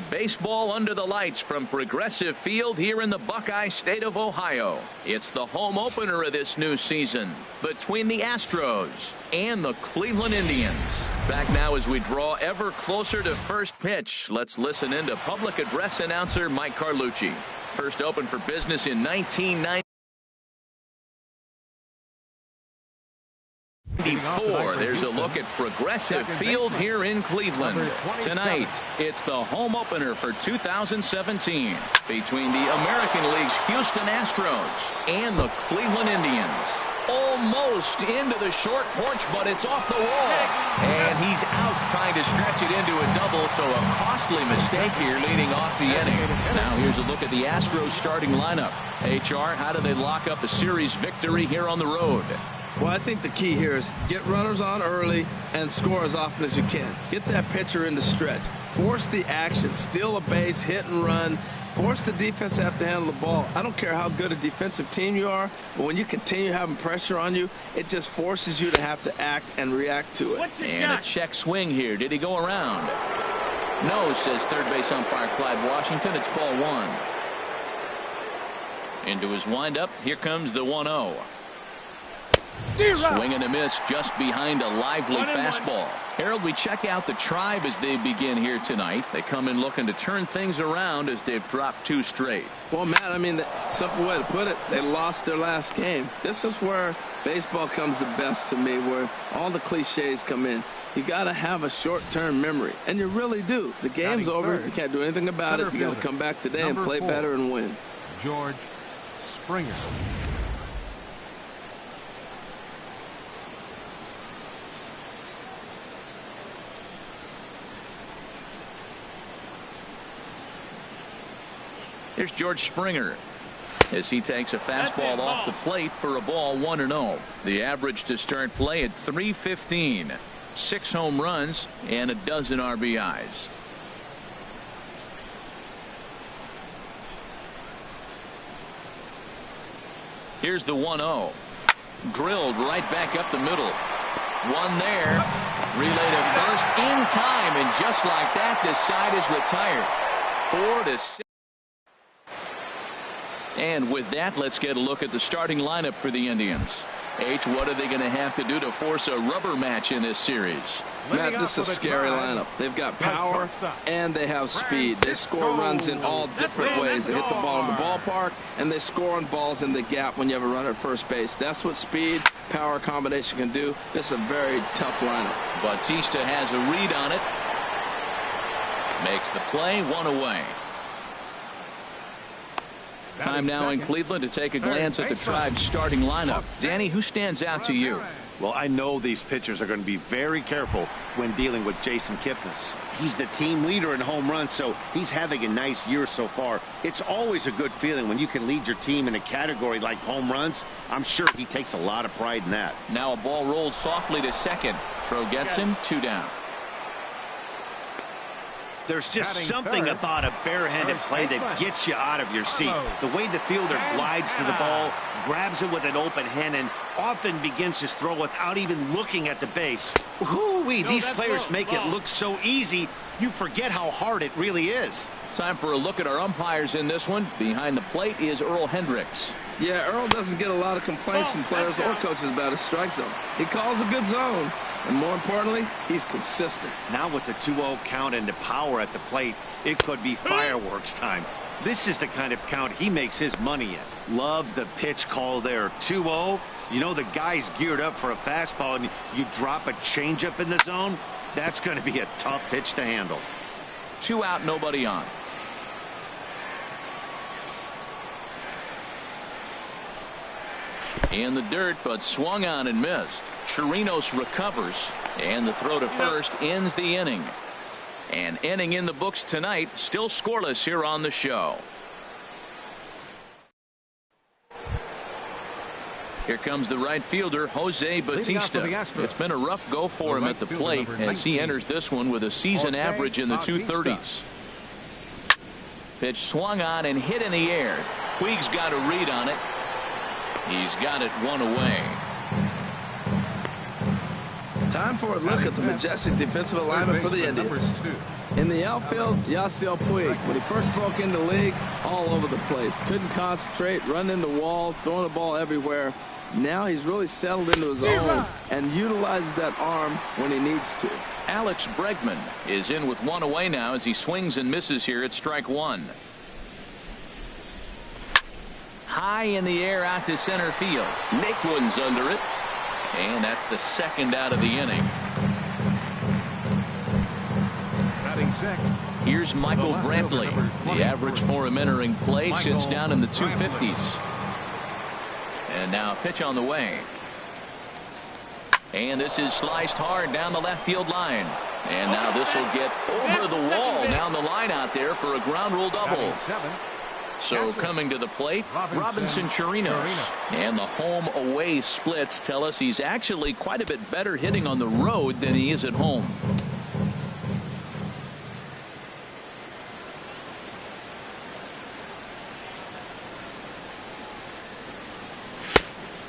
Baseball under the lights from Progressive Field here in the Buckeye State of Ohio. It's the home opener of this new season between the Astros and the Cleveland Indians. Back now as we draw ever closer to first pitch. Let's listen in to public address announcer Mike Carlucci. First opened for business in 1994. There's a look at Progressive Field here in Cleveland. Tonight, it's the home opener for 2017 between the American League's Houston Astros and the Cleveland Indians. Almost into the short porch, but it's off the wall. And he's out trying to stretch it into a double, so a costly mistake here leading off the inning. Now here's a look at the Astros starting lineup. HR, how do they lock up the series victory here on the road? Well, I think the key here is get runners on early and score as often as you can. Get that pitcher in the stretch. Force the action, steal a base, hit and run. Force the defense to have to handle the ball. I don't care how good a defensive team you are, but when you continue having pressure on you, it just forces you to have to act and react to it. And a check swing here. Did he go around? No, says third base umpire Clyde Washington. It's ball one. Into his windup. Here comes the 1-0. Swing and a miss just behind a lively fastball. Harold, we check out the Tribe as they begin here tonight. They come in looking to turn things around as they've dropped two straight. Well, Matt, I mean, the simple way to put it, they lost their last game. This is where baseball comes the best to me, where all the cliches come in. You got to have a short-term memory, and you really do. The game's over. You can't do anything about it. You got to come back today and play better and win. George Springer. Here's George Springer as he takes a fastball off the plate for a ball 1-0. The average to start play at .315. 6 home runs and a dozen RBIs. Here's the 1-0. Drilled right back up the middle. One there. Relay to first in time, and just like that, this side is retired. 4-6. And with that, let's get a look at the starting lineup for the Indians. H, what are they going to have to do to force a rubber match in this series? Matt, this is a scary lineup. They've got power and they have speed. They score runs in all different ways. They hit the ball in the ballpark and they score on balls in the gap when you have a runner at first base. That's what speed, power combination can do. This is a very tough lineup. Bautista has a read on it. Makes the play, one away. Time now in Cleveland to take a glance at the Tribe's starting lineup. Danny, who stands out to you? Well, I know these pitchers are going to be very careful when dealing with Jason Kipnis. He's the team leader in home runs, so he's having a nice year so far. It's always a good feeling when you can lead your team in a category like home runs. I'm sure he takes a lot of pride in that. Now a ball rolled softly to second. Throw gets him, 2 down. There's just something about a barehanded play that gets you out of your seat. The way the fielder glides to the ball, grabs it with an open hand, and often begins his throw without even looking at the base. Whoo-wee, these players make it look so easy, you forget how hard it really is. Time for a look at our umpires in this one. Behind the plate is Earl Hendricks. Yeah, Earl doesn't get a lot of complaints from players or coaches about his strike zone. He calls a good zone. And more importantly, he's consistent. Now with the 2-0 count and the power at the plate, it could be fireworks time. This is the kind of count he makes his money in. Love the pitch call there. 2-0. You know the guy's geared up for a fastball and you drop a changeup in the zone. That's going to be a tough pitch to handle. 2 out, nobody on. In the dirt, but swung on and missed. Chirinos recovers, and the throw to first ends the inning. An inning in the books tonight, still scoreless here on the show. Here comes the right fielder, Jose Bautista. It's been a rough go for him at the plate as he enters this one with a season average in the 230s. Pitch swung on and hit in the air. Puig's got a read on it. He's got it 1 away. Time for a look at the majestic defensive alignment for the Indians. In the outfield, Yasiel Puig, when he first broke into the league, all over the place. Couldn't concentrate, run into walls, throwing the ball everywhere. Now he's really settled into his own and utilizes that arm when he needs to. Alex Bregman is in with one away now as he swings and misses here at strike one. High in the air out to center field. Naquin's under it. And that's the second out of the inning. Here's Michael Brantley. The average for him entering play sits down in the 250s. And now pitch on the way. And this is sliced hard down the left field line. And now this will get over the wall down the line out there for a ground rule double. So coming to the plate, Robinson Chirinos. And the home-away splits tell us he's actually quite a bit better hitting on the road than he is at home.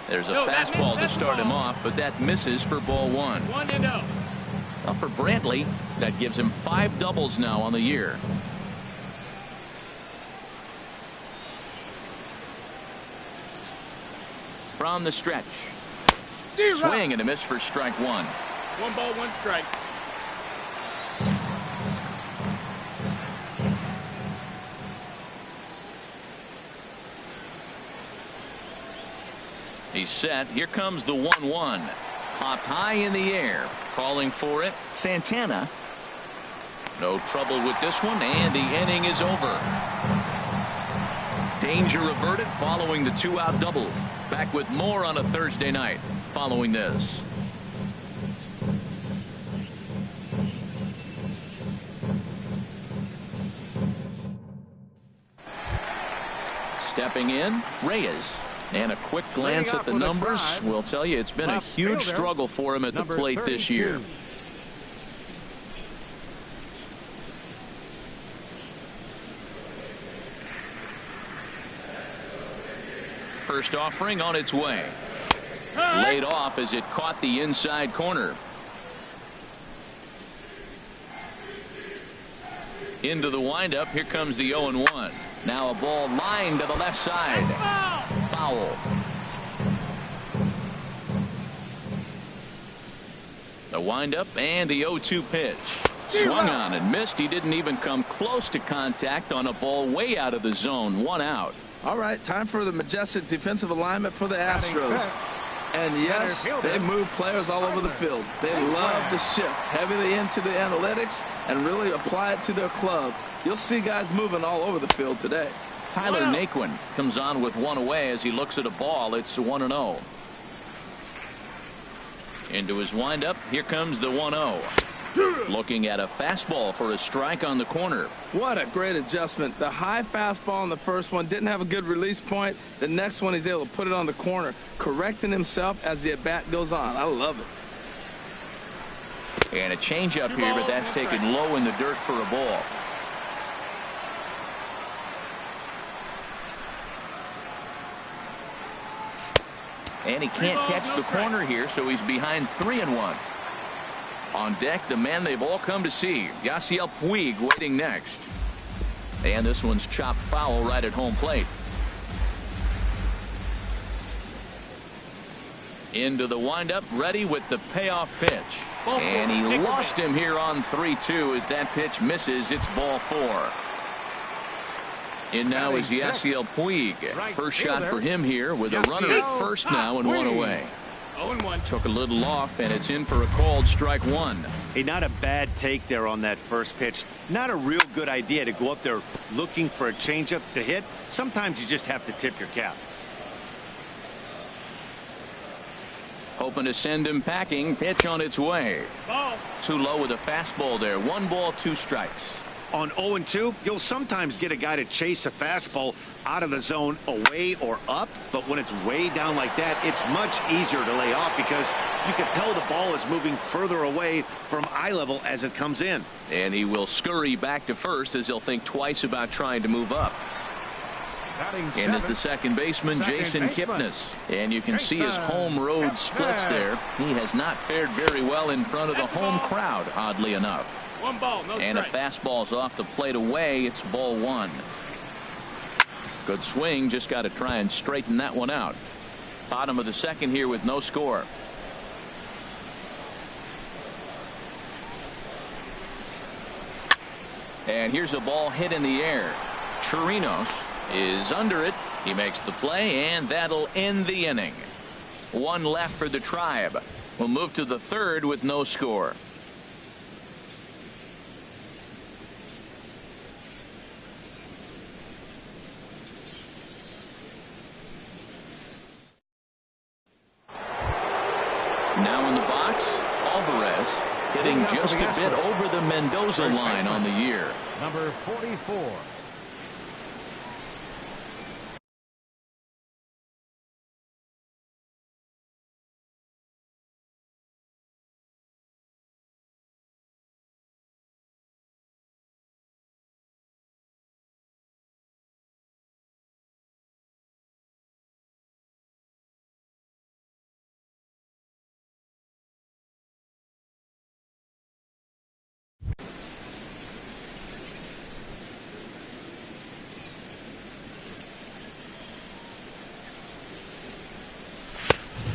There's a fastball to start him off, but that misses for ball one. 1-0. Now for Brantley, that gives him 5 doubles now on the year. From the stretch. Swing and a miss for strike one. 1 ball, 1 strike. He's set. Here comes the 1-1. Popped high in the air. Calling for it, Santana. No trouble with this one, and the inning is over. Danger averted following the 2-out double. Back with more on a Thursday night following this. Stepping in, Reyes. And a quick glance at the numbers will tell you it's been a huge struggle for him at the plate this year. First offering on its way. Laid off as it caught the inside corner. Into the windup. Here comes the 0-1. Now a ball lined to the left side. Foul. The windup and the 0-2 pitch. Swung on and missed. He didn't even come close to contact on a ball way out of the zone. 1 out. All right, time for the majestic defensive alignment for the Astros. And yes, they move players all over the field. They love to shift heavily into the analytics and really apply it to their club. You'll see guys moving all over the field today. Tyler Naquin comes on with 1 away as he looks at a ball. It's 1-0. Into his windup. Here comes the 1-0. Looking at a fastball for a strike on the corner. What a great adjustment. The high fastball on the first one didn't have a good release point. The next one he's able to put it on the corner, correcting himself as the at-bat goes on. I love it. And a changeup here, but that's taken low in the dirt for a ball. And he can't catch the corner here, so he's behind 3-1. On deck, the man they've all come to see, Yasiel Puig, waiting next. And this one's chopped foul right at home plate. Into the windup, ready with the payoff pitch. And he lost him here on 3-2 as that pitch misses. It's ball 4. In now is Yasiel Puig. First shot for him here with a runner at first now and 1 away. 0-1. Took a little off, and it's in for a called strike 1. Hey, not a bad take there on that first pitch. Not a real good idea to go up there looking for a changeup to hit. Sometimes you just have to tip your cap. Hoping to send him packing. Pitch on its way. Ball. Too low with a fastball there. 1 ball, 2 strikes. On 0-2, you'll sometimes get a guy to chase a fastball out of the zone away or up, but when it's way down like that, it's much easier to lay off because you can tell the ball is moving further away from eye level as it comes in. And he will scurry back to first as he'll think twice about trying to move up. And is the second baseman, Jason Kipnis. And you can see his home road splits there. He has not fared very well in front of the home crowd, oddly enough. One ball, no and a fastball's off the plate away. It's ball one. Good swing. Just got to try and straighten that one out. Bottom of the second here with no score. And here's a ball hit in the air. Chirinos is under it. He makes the play, and that'll end the inning. One left for the Tribe. We'll move to the third with no score. Now in the box, Alvarez hitting just a bit over the Mendoza line on the year. Number 44.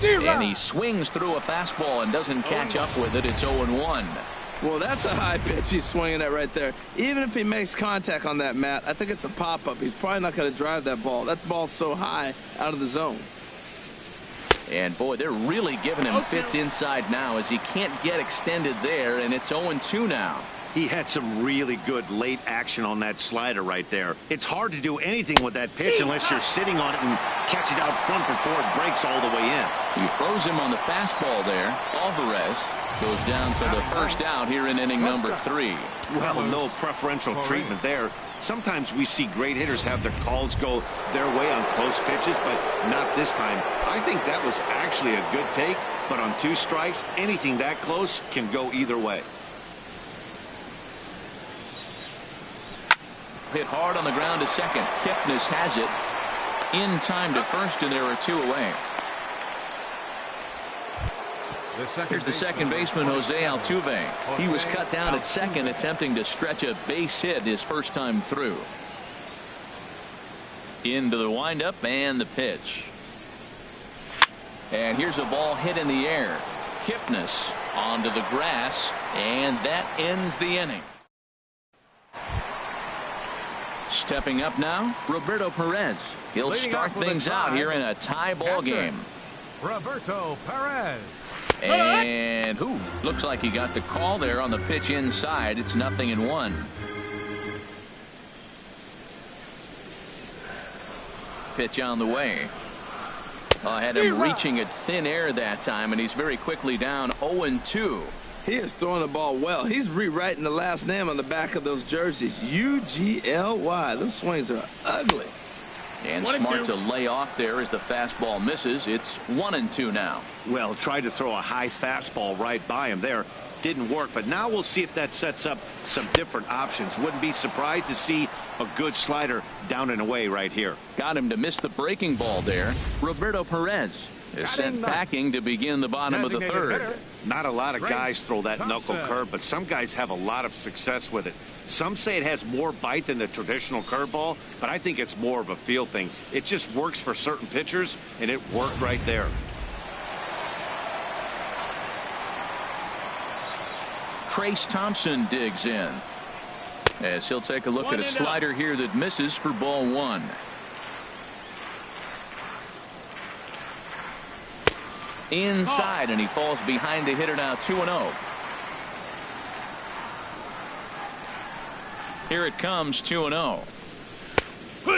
And he swings through a fastball and doesn't catch up with it. It's 0-1. Well, that's a high pitch he's swinging at right there. Even if he makes contact on that, Matt, I think it's a pop-up. He's probably not going to drive that ball. That ball's so high out of the zone. And, boy, they're really giving him fits inside now as he can't get extended there, and it's 0-2 now. He had some really good late action on that slider right there. It's hard to do anything with that pitch unless you're sitting on it and catch it out front before it breaks all the way in. He throws him on the fastball there. Alvarez goes down for the first out here in inning number 3. Well, no preferential treatment there. Sometimes we see great hitters have their calls go their way on close pitches, but not this time. I think that was actually a good take, but on 2 strikes, anything that close can go either way. Hit hard on the ground to second. Kipnis has it in time to first, and there are 2 away. Here's the second baseman, Jose Altuve. He was cut down at second, attempting to stretch a base hit his first time through. Into the windup and the pitch. And here's a ball hit in the air. Kipnis onto the grass, and that ends the inning. Stepping up now, Roberto Perez. He'll start things out here in a tie ball game. Roberto Perez. And looks like he got the call there on the pitch inside. It's 0-1. Pitch on the way. I had him reaching at thin air that time, and he's very quickly down 0-2. He is throwing the ball well. He's rewriting the last name on the back of those jerseys. UGLY. Those swings are ugly. And smart to lay off there as the fastball misses. It's 1-2 now. Well, tried to throw a high fastball right by him there. Didn't work, but now we'll see if that sets up some different options. Wouldn't be surprised to see a good slider down and away right here. Got him to miss the breaking ball there. Roberto Perez is sent packing to begin the bottom of the third. Not a lot of guys throw that knuckle curve, but some guys have a lot of success with it. Some say it has more bite than the traditional curveball, but I think it's more of a feel thing. It just works for certain pitchers, and it worked right there. Trace Thompson digs in as he'll take a look at a slider here that misses for ball 1. Inside, and he falls behind the hitter now. 2-0. Here it comes. 2-0.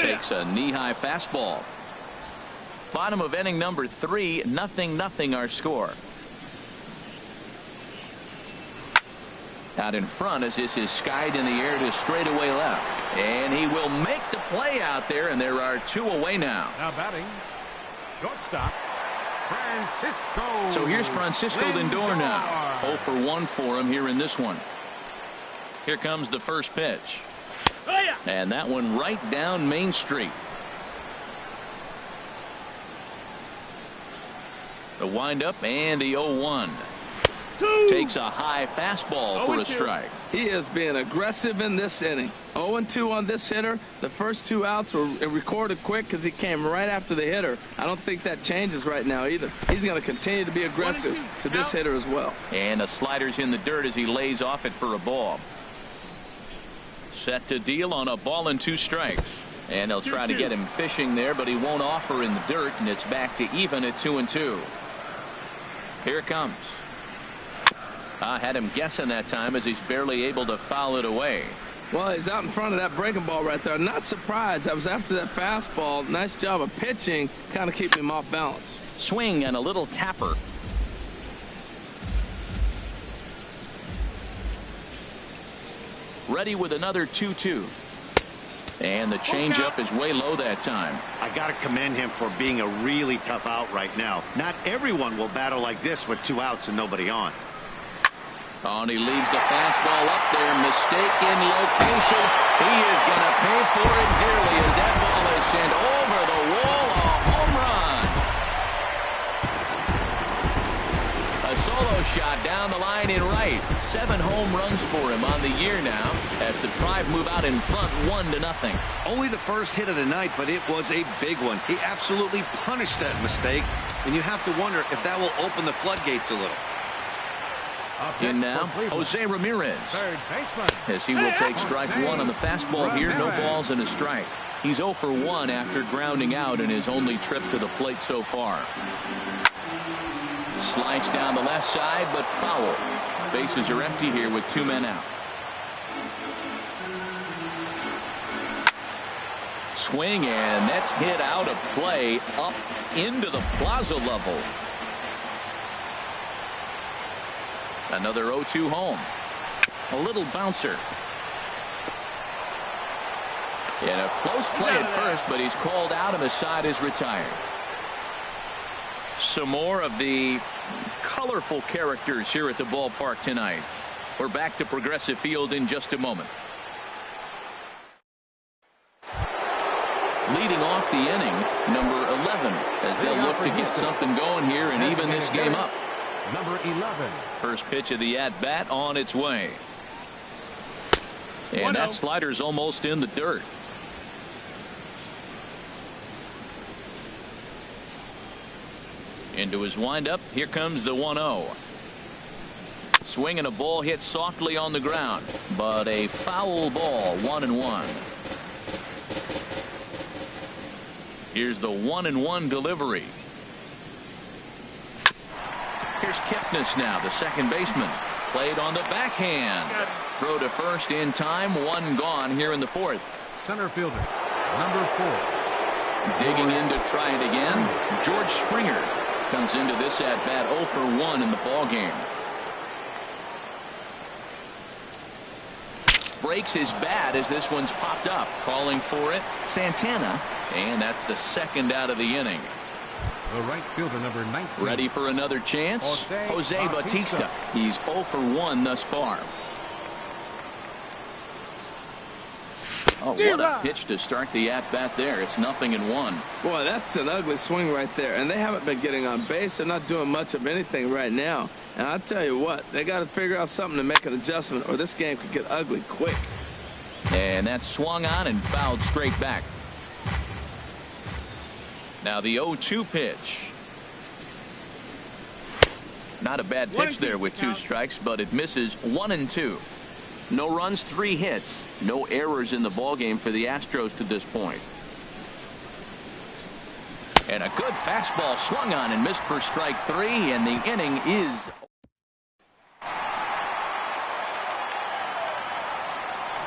Takes a knee-high fastball. Bottom of inning number 3. 0-0 our score. Out in front as this is skied in the air to straightaway left, and he will make the play out there, and there are 2 away now. Now batting, shortstop Francisco. So here's Francisco Lindor now. 0 for 1 for him here in this one. Here comes the first pitch, and that one right down Main Street. The windup and the 0-1. Takes a high fastball for a strike. He is being aggressive in this inning. 0-2 on this hitter. The first 2 outs were recorded quick because he came right after the hitter. I don't think that changes right now either. He's going to continue to be aggressive to this hitter as well. And the slider's in the dirt as he lays off it for a ball. Set to deal on a ball and 2 strikes. And they'll try to get him fishing there, but he won't offer in the dirt, and it's back to even at 2-2. Here it comes. I had him guessing that time as he's barely able to foul it away. Well, he's out in front of that breaking ball right there. Not surprised. That was after that fastball. Nice job of pitching, kind of keeping him off balance. Swing and a little tapper. Ready with another 2-2. And the changeup is way low that time. I got to commend him for being a really tough out right now. Not everyone will battle like this with 2 outs and nobody on. Oh, and he leaves the fastball up there. Mistaken location. He is going to pay for it dearly as that ball is sent over the wall. A home run. A solo shot down the line in right. 7 home runs for him on the year now as the Tribe move out in front 1-0. Only the first hit of the night, but it was a big one. He absolutely punished that mistake, and you have to wonder if that will open the floodgates a little. In now, Jose Ramirez, as he will take strike 1 on the fastball here. No balls and a strike. He's 0 for 1 after grounding out in his only trip to the plate so far. Slice down the left side, but foul. Bases are empty here with 2 men out. Swing, and that's hit out of play up into the plaza level. Another 0-2 home. A little bouncer. And a close play at first, but he's called out and the side is retired. Some more of the colorful characters here at the ballpark tonight. We're back to Progressive Field in just a moment. Leading off the inning, number 11, as they'll look to get something going here and even this game up. Number 11. First pitch of the at-bat on its way. And that slider's almost in the dirt. Into his windup. Here comes the 1-0. Swing and a ball hit softly on the ground, but a foul ball. 1-1. Here's the 1-1 delivery. Here's Kipnis now, the second baseman. Played on the backhand. Throw to first in time. 1 gone here in the 4th. Center fielder, number 4. Digging in to try it again. George Springer comes into this at bat 0 for 1 in the ball game. Breaks his bat as this one's popped up. Calling for it, Santana, and that's the 2nd out of the inning. The right fielder, number 19. Ready for another chance, Jose Bautista. He's 0 for 1 thus far. Oh, what a pitch to start the at-bat there. It's 0-1. Boy, that's an ugly swing right there. And they haven't been getting on base. They're not doing much of anything right now. And I'll tell you what, they got to figure out something to make an adjustment, or this game could get ugly quick. And that's swung on and fouled straight back. Now the 0-2 pitch. Not a bad pitch there with 2 strikes, but it misses. 1-2. No runs, 3 hits. No errors in the ballgame for the Astros to this point. And a good fastball swung on and missed for strike 3, and the inning is.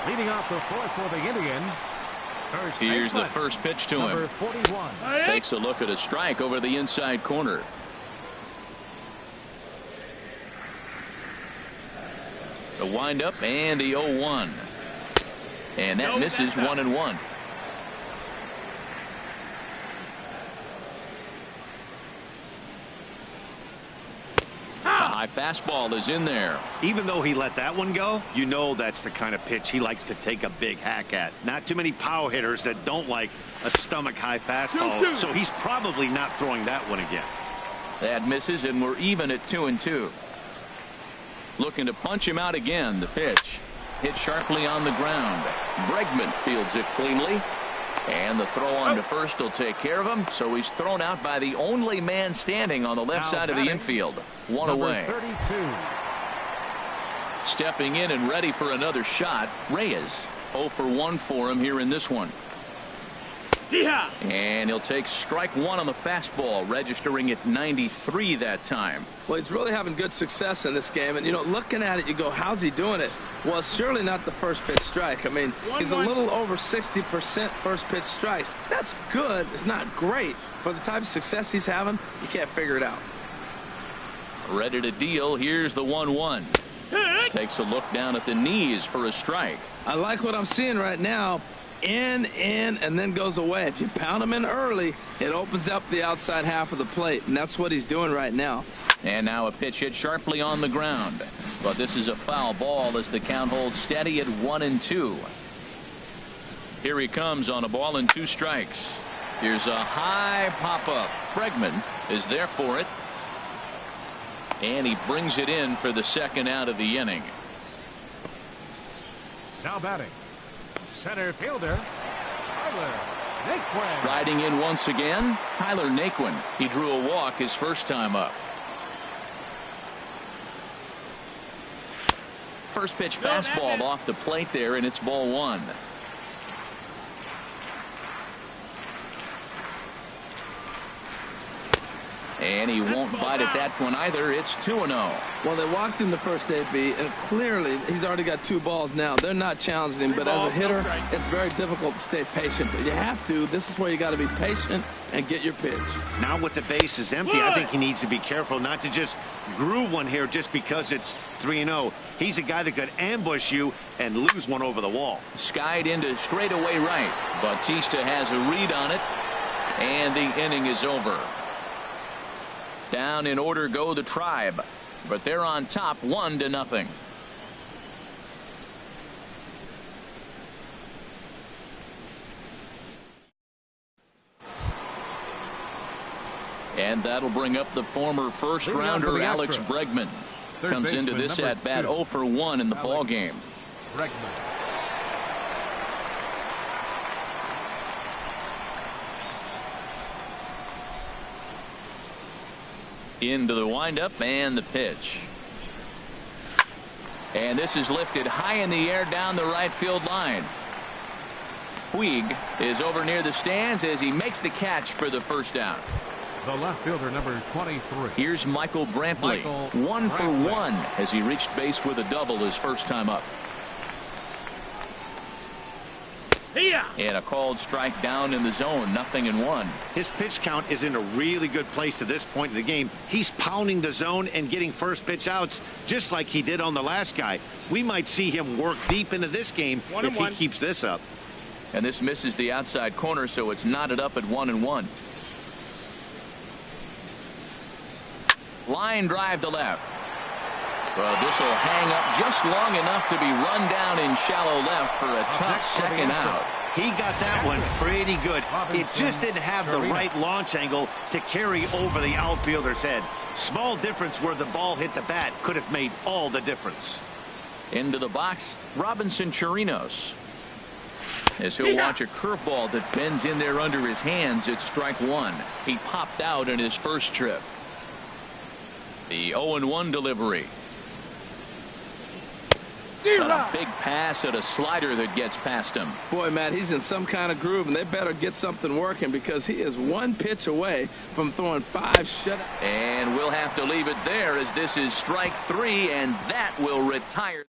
Leading off the 4th for the Indians. Here's the first pitch to him. Number 41. Takes a look at a strike over the inside corner. The windup and the 0-1. And that misses. 1-1. The high fastball is in there. Even though he let that one go, you know that's the kind of pitch he likes to take a big hack at. Not too many power hitters that don't like a stomach high fastball, so he's probably not throwing that one again. That misses, and we're even at 2-2. Looking to punch him out again. The pitch hit sharply on the ground. Bregman fields it cleanly, and the throw on to first will take care of him. So he's thrown out by the only man standing on the left side of the infield. One away. 32. Stepping in and ready for another shot, Reyes. 0 for 1 for him here in this one. And he'll take strike one on the fastball, registering at 93 that time. Well, he's really having good success in this game. And, you know, looking at it, you go, how's he doing it? Well, it's surely not the first pitch strike. I mean, he's a little over 60% first pitch strikes. That's good. It's not great. For the type of success he's having, you can't figure it out. Ready to deal. Here's the 1-1. Takes a look down at the knees for a strike. I like what I'm seeing right now. In, and then goes away. If you pound him in early, it opens up the outside half of the plate, and that's what he's doing right now. And now a pitch hit sharply on the ground. But this is a foul ball as the count holds steady at 1-2. Here he comes on a ball and 2 strikes. Here's a high pop-up. Bregman is there for it. And he brings it in for the second out of the inning. Now batting, center fielder, Tyler Naquin. Riding in once again, Tyler Naquin. He drew a walk his first time up. First pitch fastball off the plate there, and it's ball 1. And he won't bite at that one either. It's 2-0. Well, they walked him the first AB, and clearly he's already got 2 balls now. They're not challenging him, but as a hitter, it's very difficult to stay patient. But you have to. This is where you got to be patient and get your pitch. Now with the bases empty, I think he needs to be careful not to just groove one here just because it's 3-0. He's a guy that could ambush you and lose one over the wall. Skied into straightaway right. Bautista has a read on it, and the inning is over. Down in order go the Tribe, but they're on top 1-0. And that'll bring up the former first rounder Alex Bregman. Comes into this at bat 0 for 1 in the ball game. Bregman. Into the windup and the pitch. And this is lifted high in the air down the right field line. Puig is over near the stands as he makes the catch for the first out. The left fielder, number 23. Here's Michael Brantley. 1 for 1 as he reached base with a double his first time up. And a called strike down in the zone. 0-1. His pitch count is in a really good place at this point in the game. He's pounding the zone and getting first pitch outs just like he did on the last guy. We might see him work deep into this game if he keeps this up. And this misses the outside corner, so it's knotted up at 1-1. Line drive to left. Well, this will hang up just long enough to be run down in shallow left for a tough second out. He got that one pretty good. It just didn't have the right launch angle to carry over the outfielder's head. Small difference where the ball hit the bat could have made all the difference. Into the box, Robinson Chirinos. As he'll watch a curveball that bends in there under his hands at strike 1. He popped out in his first trip. The 0-1 delivery. Got a big pass at a slider that gets past him. Boy, Matt, he's in some kind of groove, and they better get something working because he is 1 pitch away from throwing 5 shutouts. And we'll have to leave it there as this is strike 3, and that will retire.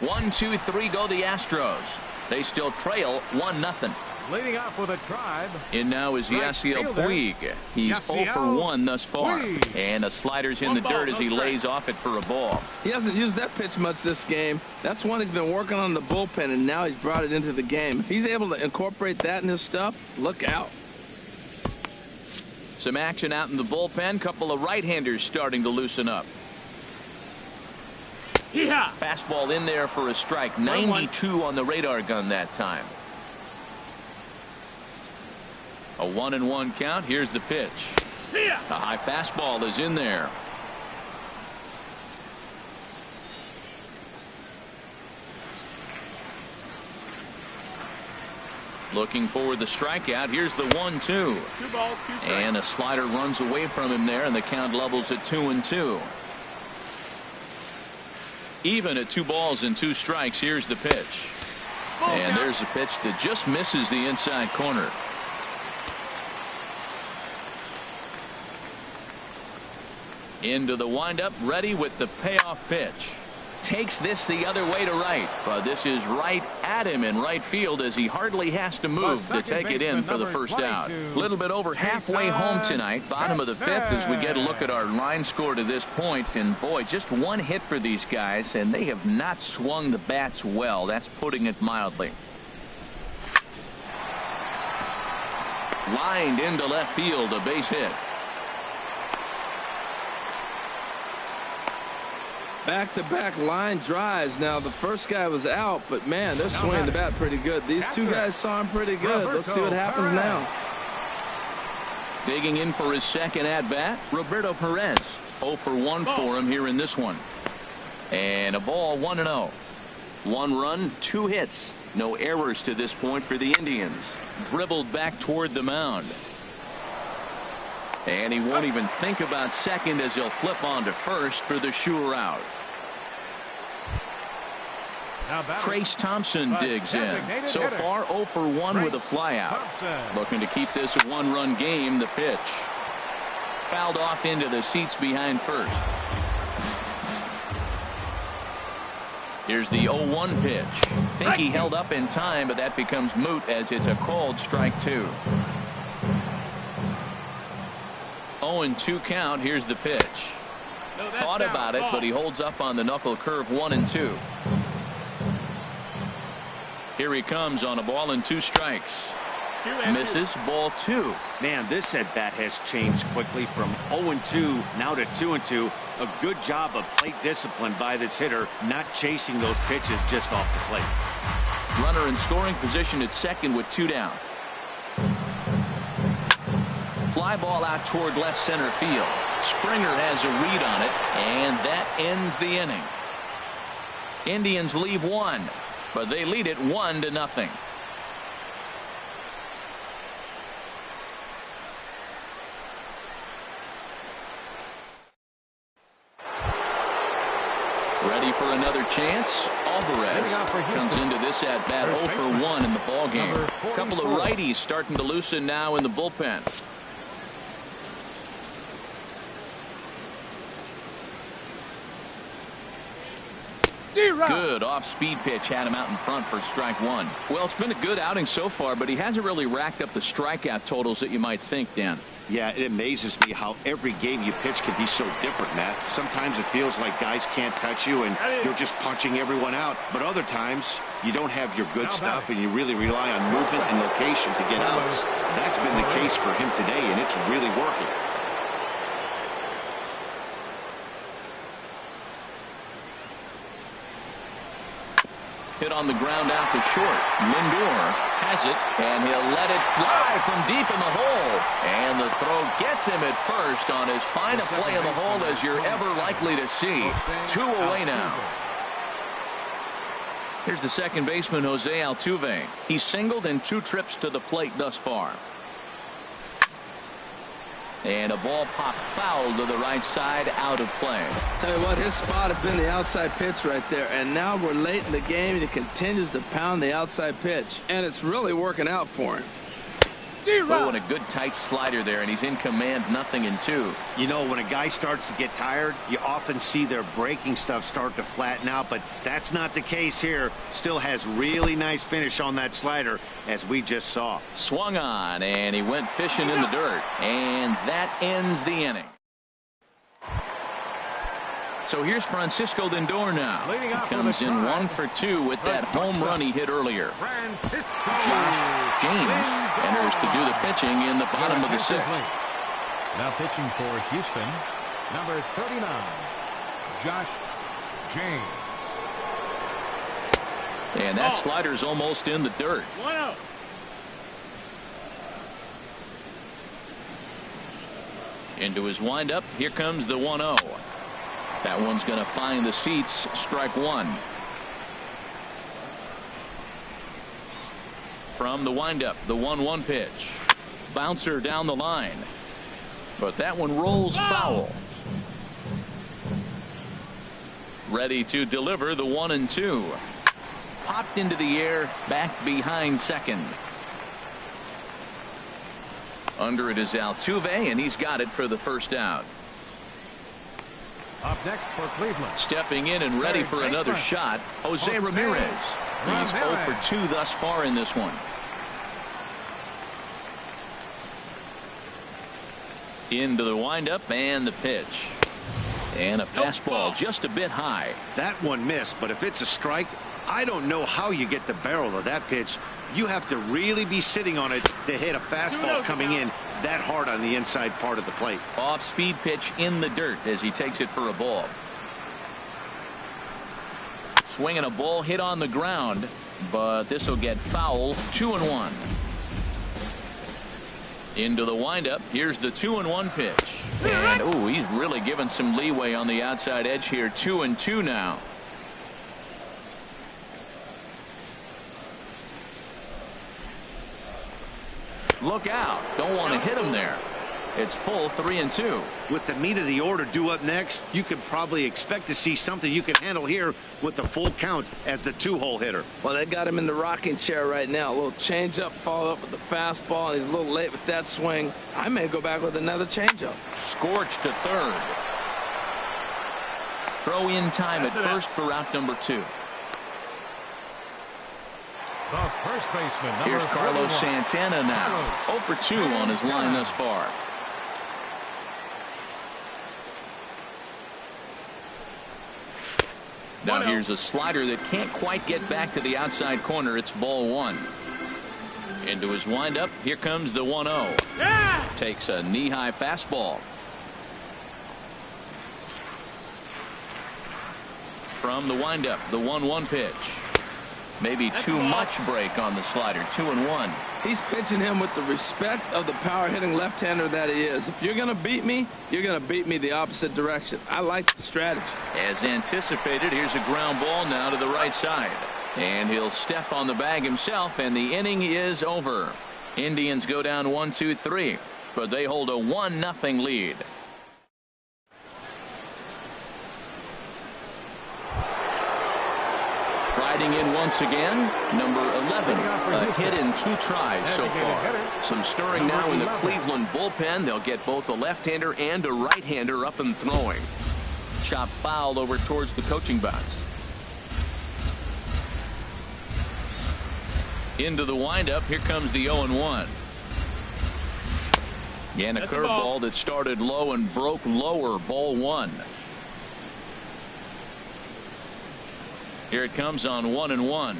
1, 2, 3 go the Astros. They still trail 1-0. Leading off with a Tribe. In now is Yasiel Puig. He's 0 for 1 thus far. And a slider's in the dirt as he lays off it for a ball. He hasn't used that pitch much this game. That's one he's been working on in the bullpen, and now he's brought it into the game. If he's able to incorporate that in his stuff, look out. Some action out in the bullpen. Couple of right-handers starting to loosen up. Fastball in there for a strike. 92 on the radar gun that time. A 1-1 count. Here's the pitch. A high fastball is in there. Looking for the strikeout. Here's the 1-2. 2 balls, 2 strikes. And a slider runs away from him there, and the count levels at 2-2. Even at 2 balls and 2 strikes. Here's the pitch. And there's a pitch that just misses the inside corner. Into the windup, ready with the payoff pitch. Takes this the other way to right, but this is right at him in right field as he hardly has to move to take it in for the first out. A little bit over halfway home tonight, bottom of the 5th, as we get a look at our line score to this point. And boy, just 1 hit for these guys, and they have not swung the bats well. That's putting it mildly. Lined into left field, a base hit. Back-to-back line drives. Now, the first guy was out, but, man, they're swinging the bat pretty good. These 2 guys saw him pretty good. Let's see what happens now. Digging in for his second at-bat, Roberto Perez. 0 for 1 for him here in this one. And a ball, 1-0. 1 run, 2 hits. No errors to this point for the Indians. Dribbled back toward the mound. And he won't even think about second as he'll flip on to first for the sure out. Trace Thompson digs in. So far 0 for 1 with a flyout. Looking to keep this a 1-run game. The pitch fouled off into the seats behind first. Here's the 0-1 pitch. Think he held up in time, but that becomes moot as it's a called strike 2. 0-2 count. Here's the pitch. Thought about it, but he holds up on the knuckle curve. 1-2. Here he comes on a ball and 2 strikes. Misses, ball 2. Man, this at bat has changed quickly from 0-2 now to 2-2. A good job of plate discipline by this hitter, not chasing those pitches just off the plate. Runner in scoring position at second with 2 down. Fly ball out toward left center field. Springer has a read on it, and that ends the inning. Indians leave 1, but they lead it 1-0. Ready for another chance. Alvarez comes into this at bat 0 for 1 in the ball game. A couple of righties starting to loosen now in the bullpen. Good off-speed pitch had him out in front for strike 1. Well, it's been a good outing so far, but he hasn't really racked up the strikeout totals that you might think, Dan. Yeah, it amazes me how every game you pitch can be so different, Matt. Sometimes it feels like guys can't touch you and you're just punching everyone out. But other times you don't have your good stuff and you really rely on movement and location to get outs. That's been the case for him today, and it's really working. Hit on the ground out to short. Lindor has it, and he'll let it fly from deep in the hole. And the throw gets him at first on as fine a play in the hole as you're ever likely to see. 2 away now. Here's the second baseman, Jose Altuve. He's singled in 2 trips to the plate thus far. And a ball popped foul to the right side, out of play. Tell you what, his spot has been the outside pitch right there. And now we're late in the game, and he continues to pound the outside pitch. And it's really working out for him. Oh, and a good tight slider there, and he's in command, 0-2. You know, when a guy starts to get tired, you often see their breaking stuff start to flatten out, but that's not the case here. Still has really nice finish on that slider, as we just saw. Swung on, and he went fishing in the dirt, and that ends the inning. So here's Francisco Lindor now. He comes in 1 for 2 with that home run he hit earlier. Josh James enters to do the pitching in the bottom of the 6th. Now pitching for Houston, number 39, Josh James. And that slider's almost in the dirt. 1-0. Into his windup. Here comes the 1-0. That one's going to find the seats. Strike one. From the windup, the 1-1 pitch. Bouncer down the line. But that one rolls foul. Ready to deliver the 1-2. Popped into the air, back behind second. Under it is Altuve, and he's got it for the first out. Up next for Cleveland. Stepping in and ready for another shot, Jose Ramirez. He's 0 for 2 thus far in this one. Into the windup and the pitch. And a fastball just a bit high. That one missed, but if it's a strike, I don't know how you get the barrel of that pitch. You have to really be sitting on it to hit a fastball coming in that hard on the inside part of the plate. Off-speed pitch in the dirt as he takes it for a ball. Swinging a ball hit on the ground, but this will get foul. 2-1. Into the windup. Here's the 2-1 pitch. And, ooh, he's really given some leeway on the outside edge here. 2-2 now. Look out. Don't want to hit him there. It's full 3-2. With the meat of the order due up next, you could probably expect to see something you can handle here with the full count as the 2-hole hitter. Well, they got him in the rocking chair right now. A little changeup, follow up with the fastball, and he's a little late with that swing. I may go back with another changeup. Scorched to third. Throw in time at first for out number 2. The first baseman. Here's Carlos Santana now. 0 for 2 on his line thus far. Now here's a slider that can't quite get back to the outside corner. It's ball 1. Into his windup. Here comes the 1-0. Takes a knee-high fastball. From the windup, the 1-1 pitch. Maybe too much break on the slider. 2-1. He's pitching him with the respect of the power-hitting left-hander that he is. If you're going to beat me, you're going to beat me the opposite direction. I like the strategy. As anticipated, here's a ground ball now to the right side. And he'll step on the bag himself, and the inning is over. Indians go down 1-2-3, but they hold a 1-0 lead. Riding in once again, number 11, a hit in 2 tries so far. Some stirring now in the Cleveland bullpen. They'll get both a left-hander and a right-hander up and throwing. Chop foul over towards the coaching box. Into the windup. Here comes the 0-1. And a curveball that started low and broke lower. Ball 1. Here it comes on 1-1.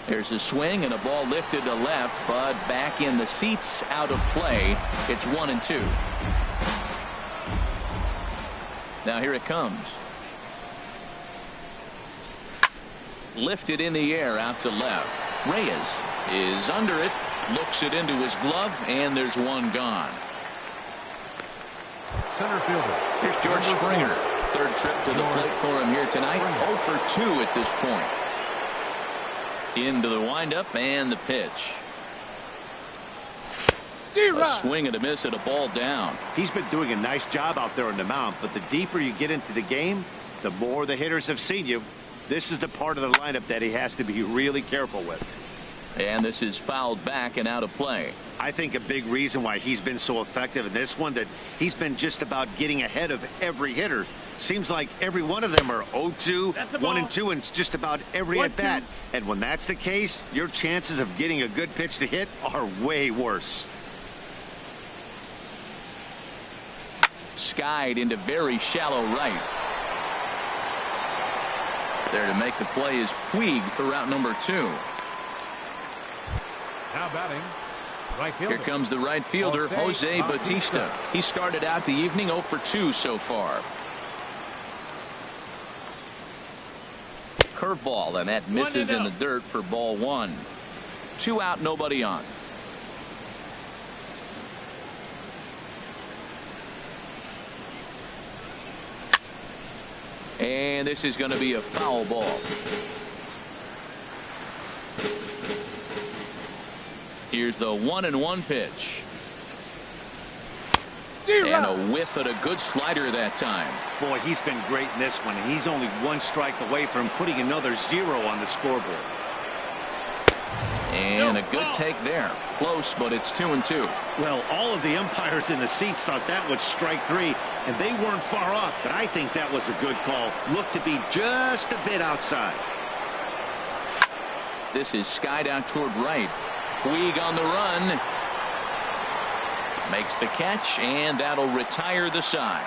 There's a swing and a ball lifted to left, but back in the seats, out of play. It's 1-2. Now here it comes. Lifted in the air out to left. Reyes is under it, looks it into his glove, and there's one gone. Center fielder. Here's George Springer. Third trip to the plate for him here tonight. 0 for 2 at this point. Into the windup and the pitch. A swing and a miss at a ball down. He's been doing a nice job out there on the mound, but the deeper you get into the game, the more the hitters have seen you. This is the part of the lineup that he has to be really careful with. And this is fouled back and out of play. I think a big reason why he's been so effective in this one, that he's been just about getting ahead of every hitter. Seems like every one of them are 0-2, 1-2, and it's just about every at bat. And when that's the case, your chances of getting a good pitch to hit are way worse. Skied into very shallow right. There to make the play is Puig for route number 2. Now batting, right fielder. Here comes the right fielder, Jose Bautista. He started out the evening 0 for 2 so far. Curveball, and that misses in the dirt for ball 1. 2 out, nobody on. And this is going to be a foul ball. Here's the 1-1 pitch. And a whiff at a good slider that time. Boy, he's been great in this one, and he's only one strike away from putting another 0 on the scoreboard. And a good take there. Close, but it's 2-2. Well, all of the umpires in the seats thought that was strike 3, and they weren't far off, but I think that was a good call. Looked to be just a bit outside. This is skied out toward right. Puig on the run. Makes the catch, and that'll retire the side.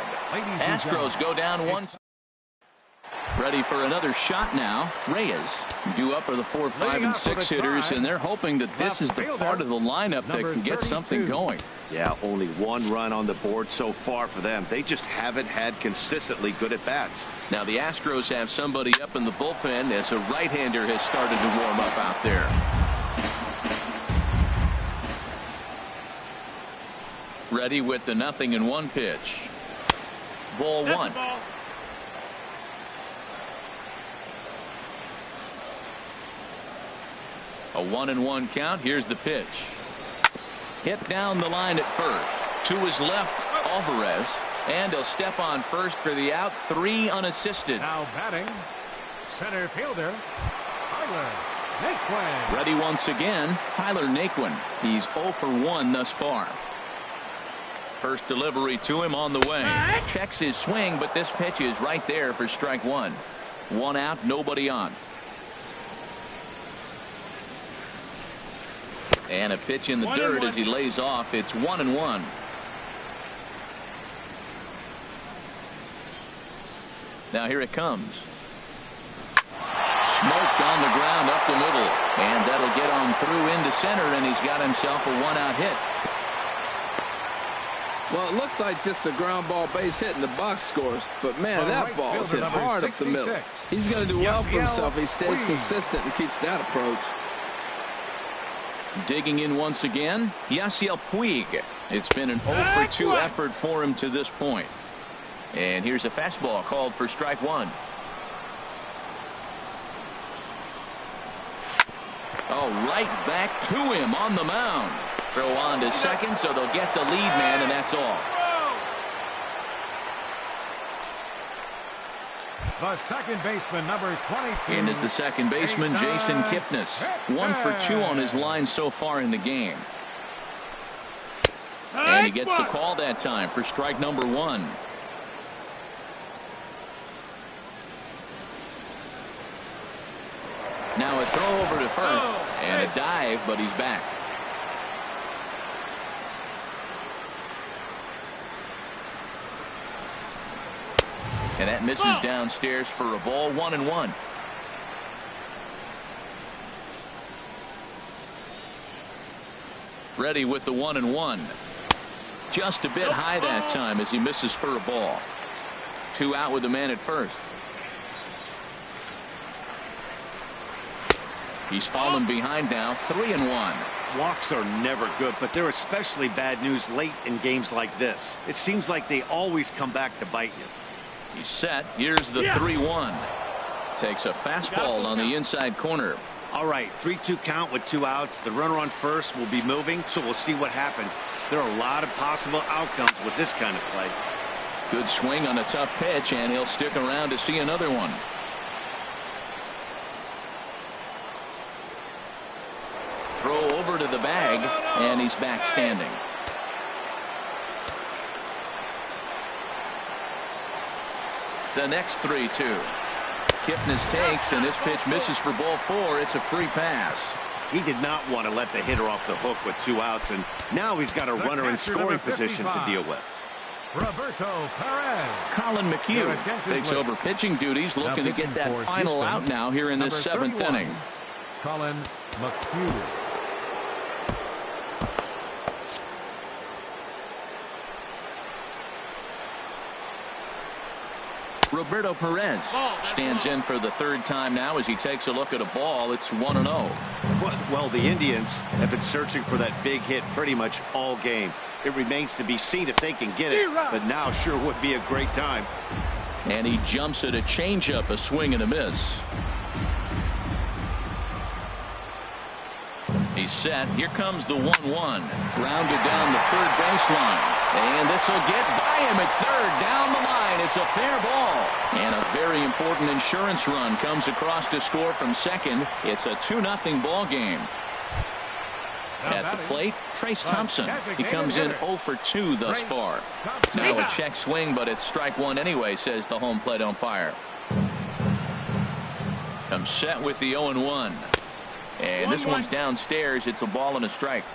Astros go down 1. Ready for another shot now. Reyes due up for the 4, 5, and 6 hitters, and they're hoping that this is the part of the lineup that can get something going. Yeah, only 1 run on the board so far for them. They just haven't had consistently good at bats. Now the Astros have somebody up in the bullpen as a right-hander has started to warm up out there. Ready with the 0-1 pitch. Ball 1. A 1-1 count. Here's the pitch. Hit down the line at first. To his left, Alvarez. And he'll step on first for the out. 3 unassisted. Now batting, center fielder, Tyler Naquin. Ready once again, Tyler Naquin. He's 0 for 1 thus far. First delivery to him on the way. Checks his swing, but this pitch is right there for strike 1. 1 out, nobody on. And a pitch in the dirt as he lays off. It's 1-1. Now here it comes. Smoked on the ground up the middle. And that'll get on through into center, and he's got himself a 1-out hit. Well, it looks like just a ground ball base hit and the box scores. But, man, that ball is hit hard up the middle. He's going to do well for himself. He stays consistent and keeps that approach. Digging in once again, Yasiel Puig. It's been an 0 for 2 effort for him to this point. And here's a fastball called for strike 1. Oh, right back to him on the mound. Throw on to second, so they'll get the lead man, and that's all. The second baseman, number 22. In is the second baseman, Jason Kipnis. 1 for 2 on his line so far in the game. And he gets the call that time for strike number 1. Now a throw over to first, and a dive, but he's back. And that misses downstairs for a ball. 1-1. Ready with the 1-1. Just a bit high that time as he misses for a ball. 2 out with the man at first. He's fallen behind now. 3-1. Walks are never good, but they're especially bad news late in games like this. It seems like they always come back to bite you. He's set. Here's the 3-1. Takes a fastball on the inside corner. All right, 3-2 count with 2 outs. The runner on first will be moving, so we'll see what happens. There are a lot of possible outcomes with this kind of play. Good swing on a tough pitch, and he'll stick around to see another one. Throw over to the bag, and he's back standing. The next 3-2. Kipnis takes, and this pitch misses for ball 4. It's a free pass. He did not want to let the hitter off the hook with 2 outs, and now he's got a runner in scoring position to deal with. Roberto Perez. Colin McHugh takes over pitching duties, looking to get that final out now here in this 7th inning. Colin McHugh. Roberto Perez stands in for the 3rd time now as he takes a look at a ball. It's 1-0. Well, the Indians have been searching for that big hit pretty much all game. It remains to be seen if they can get it, but now sure would be a great time. And he jumps at a changeup, a swing and a miss. He's set. Here comes the 1-1. Grounded down the third baseline. And this will get by him at third. Down the line. It's a fair ball. And a very important insurance run comes across to score from second. It's a 2-0 ball game. At the plate, Trace Thompson. He comes in 0 for 2 thus far. Now a check swing, but it's strike one anyway, says the home plate umpire. Comes set with the 0-1. And this one's downstairs. It's a ball and a strike.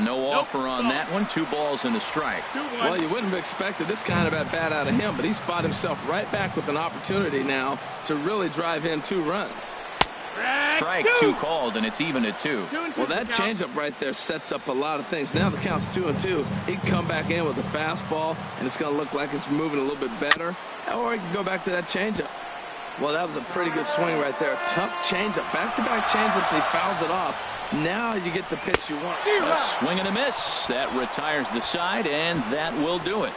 No offer on that one. 2 balls and a strike. Well, you wouldn't have expected this kind of at bat out of him, but he's fought himself right back with an opportunity now to really drive in 2 runs. Strike 2 called, and it's even at 2. Well, that changeup right there sets up a lot of things. Now the count's 2-2. He can come back in with a fastball, and it's going to look like it's moving a little bit better. Or he can go back to that changeup. Well, that was a pretty good swing right there. Tough changeup. Back-to-back changeups, he fouls it off. Now you get the pitch you want. A swing and a miss. That retires the side, and that will do it.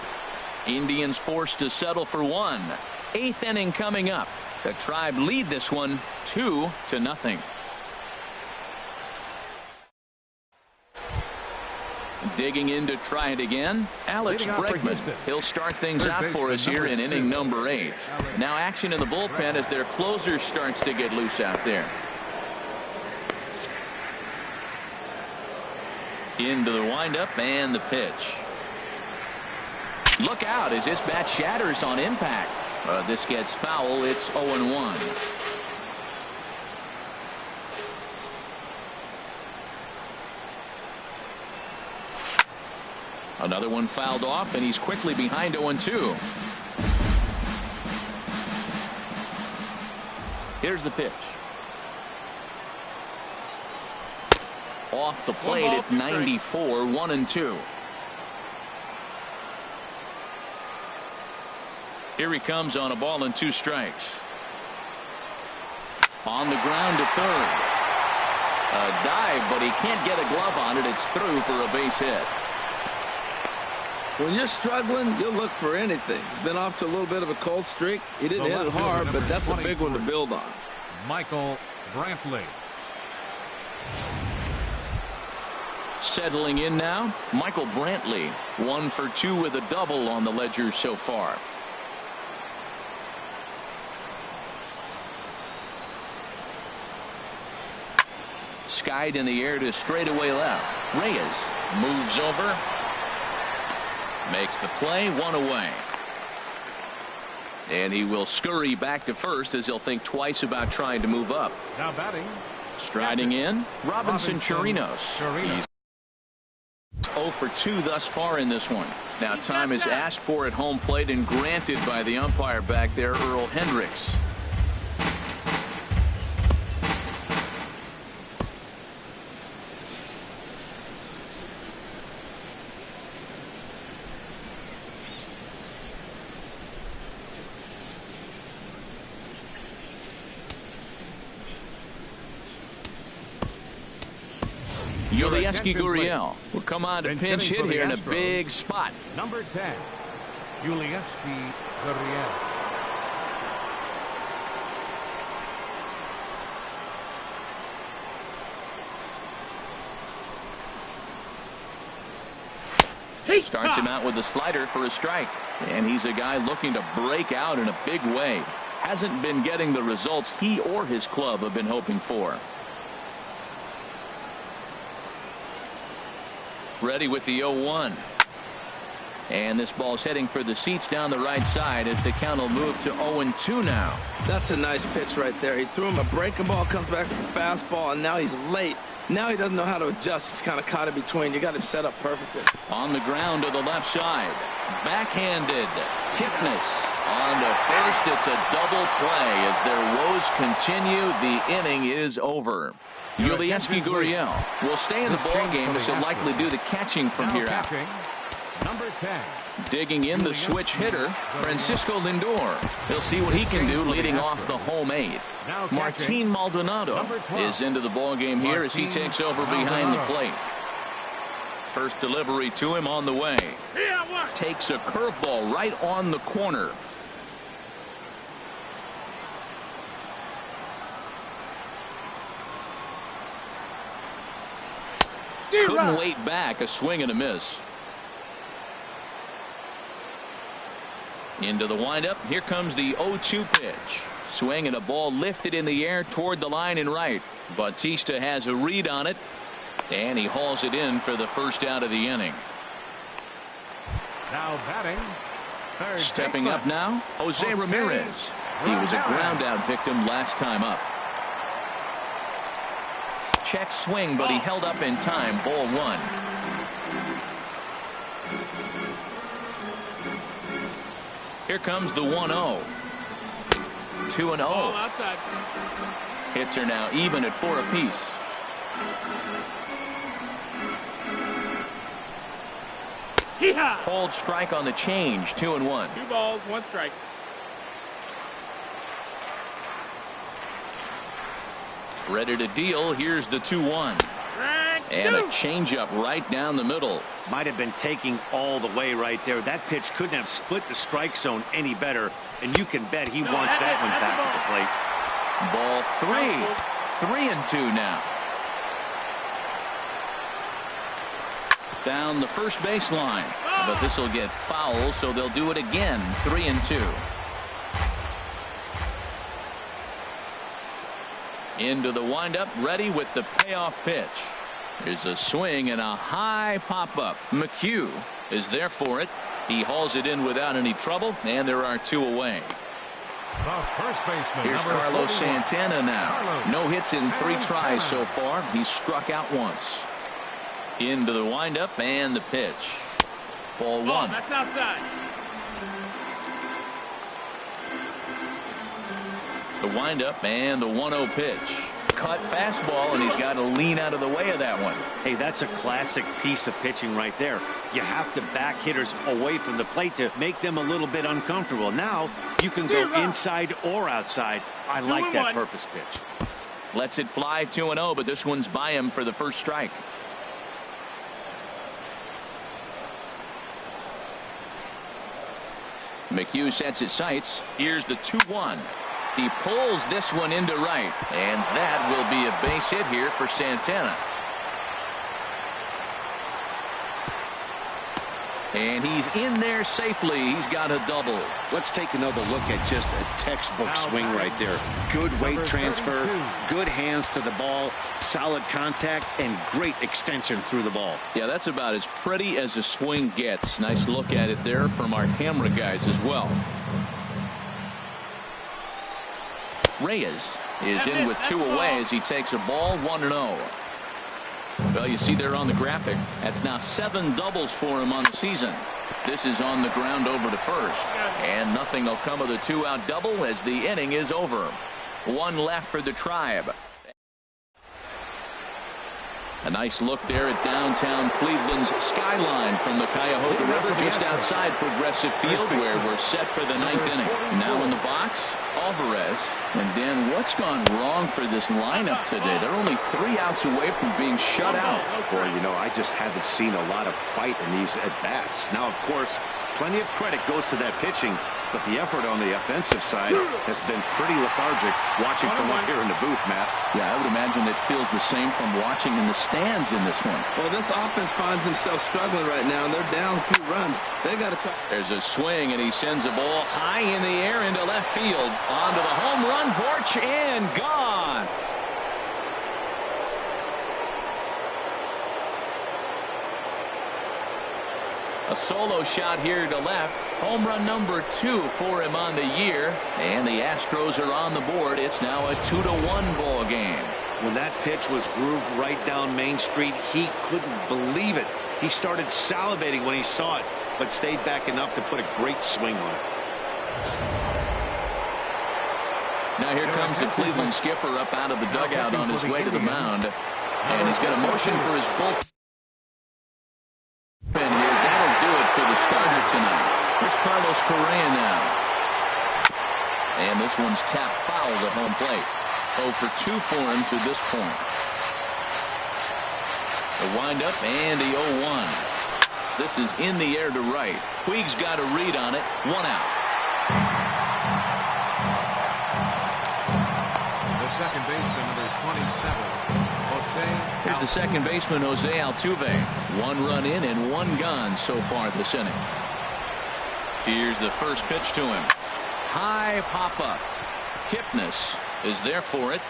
Indians forced to settle for 1. 8th inning coming up. The Tribe lead this one 2-0. Digging in to try it again, Alex Bregman. He'll start things out for us here in inning number 8. Now action in the bullpen as their closer starts to get loose out there. Into the windup and the pitch. Look out as this bat shatters on impact. This gets foul. It's 0-1. Another one fouled off, and he's quickly behind 0-2. Here's the pitch. Off the plate at 94, 1-2. Here he comes on a ball and 2 strikes. On the ground to third. A dive, but he can't get a glove on it. It's through for a base hit. When you're struggling, you'll look for anything. He's been off to a little bit of a cold streak. He didn't hit it hard, but that's a big one to build on. Michael Brantley. Settling in now, Michael Brantley. 1 for 2 with a double on the ledger so far. Skied in the air to straightaway left. Reyes moves over. Makes the play, 1 away. And he will scurry back to first as he'll think twice about trying to move up. Now batting. Striding in, Robinson Chirinos. He's 0 for 2 thus far in this one. Now time is asked for at home plate and granted by the umpire back there, Earl Hendricks. Yulieski Gurriel will come on to pinch hit here in a big spot. Number 10, Yulieski Gurriel. Starts him out with a slider for a strike. And he's a guy looking to break out in a big way. Hasn't been getting the results he or his club have been hoping for. Ready with the 0-1. And this ball's heading for the seats down the right side as the count will move to 0-2 now. That's a nice pitch right there. He threw him a breaking ball, comes back with a fastball, and now he's late. Now he doesn't know how to adjust. He's kind of caught in between. You got him set up perfectly. On the ground to the left side. Backhanded. Kipnis on to first. It's a double play as their woes continue. The inning is over. Yulieski Gurriel will stay in the ball game as he'll likely do the catching from here out. Number 10. Digging in the switch hitter, Francisco Lindor. He'll see what he can do leading off the home 8th. Martin Maldonado is into the ball game here as he takes over behind the plate. First delivery to him on the way. Takes a curveball right on the corner. Couldn't wait back. A swing and a miss. Into the windup. Here comes the 0-2 pitch. Swing and a ball lifted in the air toward the line and right. Bautista has a read on it, and he hauls it in for the first out of the inning. Now batting. Stepping up now, Jose Ramirez. He was a ground out victim last time up. Check swing, but he held up in time. Ball one. Here comes the 1-0. 2-0. Outside. Hits are now even at 4 apiece. Hold strike on the change. 2-1. 2 balls, 1 strike. Ready to deal. Here's the 2-1. And a changeup right down the middle. Might have been taking all the way right there. That pitch couldn't have split the strike zone any better, and you can bet he wants that one back at the plate. Ball 3. 3-2 now. Down the first baseline, but this will get foul, so they'll do it again. 3-2. Into the windup, ready with the payoff pitch. There's a swing and a high pop-up. McHugh is there for it. He hauls it in without any trouble, and there are 2 away. The first baseman. Here's Carlos Santana now. No hits in 3 tries so far. He's struck out once. Into the windup and the pitch. Ball 1. That's outside. The windup and the 1-0 pitch. Cut fastball, and he's got to lean out of the way of that one. Hey, that's a classic piece of pitching right there. You have to back hitters away from the plate to make them a little bit uncomfortable. Now you can go inside or outside. I like that purpose pitch. Lets it fly. 2-0, but this one's by him for the first strike. McHugh sets his sights. Here's the 2-1. He pulls this one into right, and that will be a base hit here for Santana. And he's in there safely. He's got a double. Let's take another look at just a textbook swing right there. Good weight transfer, good hands to the ball, solid contact, and great extension through the ball. Yeah, that's about as pretty as a swing gets. Nice look at it there from our camera guys as well. Reyes is in with 2 away as he takes a ball. 1-0. Well, you see there on the graphic, that's now 7 doubles for him on the season. This is on the ground over to first, and nothing will come of the 2-out double as the inning is over. 1 left for the Tribe. A nice look there at downtown Cleveland's skyline from the Cuyahoga River just outside Progressive Field, where we're set for the 9th inning. Now in the box, Alvarez. And Dan, what's gone wrong for this lineup today? They're only 3 outs away from being shut out. Boy, you know, I just haven't seen a lot of fight in these at-bats. Now, of course, plenty of credit goes to that pitching, but the effort on the offensive side has been pretty lethargic watching from up here in the booth, Matt. Yeah, I would imagine it feels the same from watching in the stands in this one. Well, this offense finds themselves struggling right now, and they're down a few runs. They got to try. There's a swing, and he sends a ball high in the air into left field. Onto the home run porch and gone. A solo shot here to left. Home run number 2 for him on the year. And the Astros are on the board. It's now a 2-1 ball game. When that pitch was grooved right down Main Street, he couldn't believe it. He started salivating when he saw it, but stayed back enough to put a great swing on it. Now here comes the Cleveland skipper up out of the dugout on his way to the mound. And he's got a motion for his bullpen here. That'll do it for the starter tonight. Here's Carlos Correa now. And this one's tapped foul at home plate. 0 for 2 for him to this point. The windup and the 0-1. This is in the air to right. Puig's got a read on it. 1 out. The second baseman, number 27. Here's the second baseman, Jose Altuve. 1 run in and 1 gone so far this inning. Here's the first pitch to him. High pop up. Kipnis is there for it.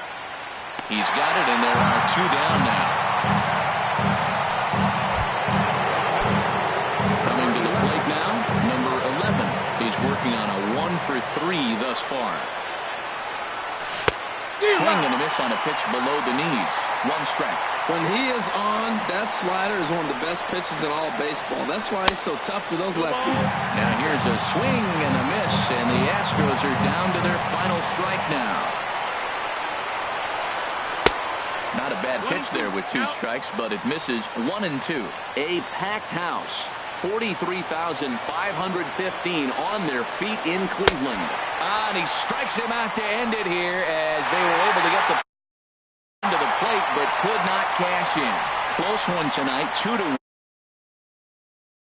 He's got it, and there are 2 down now. Coming to the plate now, number 11. He's working on a 1-for-3 thus far. Swing and a miss on a pitch below the knees. 1 strike. When he is on, that slider is one of the best pitches in all baseball. That's why he's so tough to those lefties. Now here's a swing and a miss, and the Astros are down to their final strike now. Not a bad pitch there with 2 strikes, but it misses 1 and 2. A packed house. 43,515 on their feet in Cleveland. And he strikes him out to end it here as they were able to get the to the plate but could not cash in. Close one tonight, 2-1.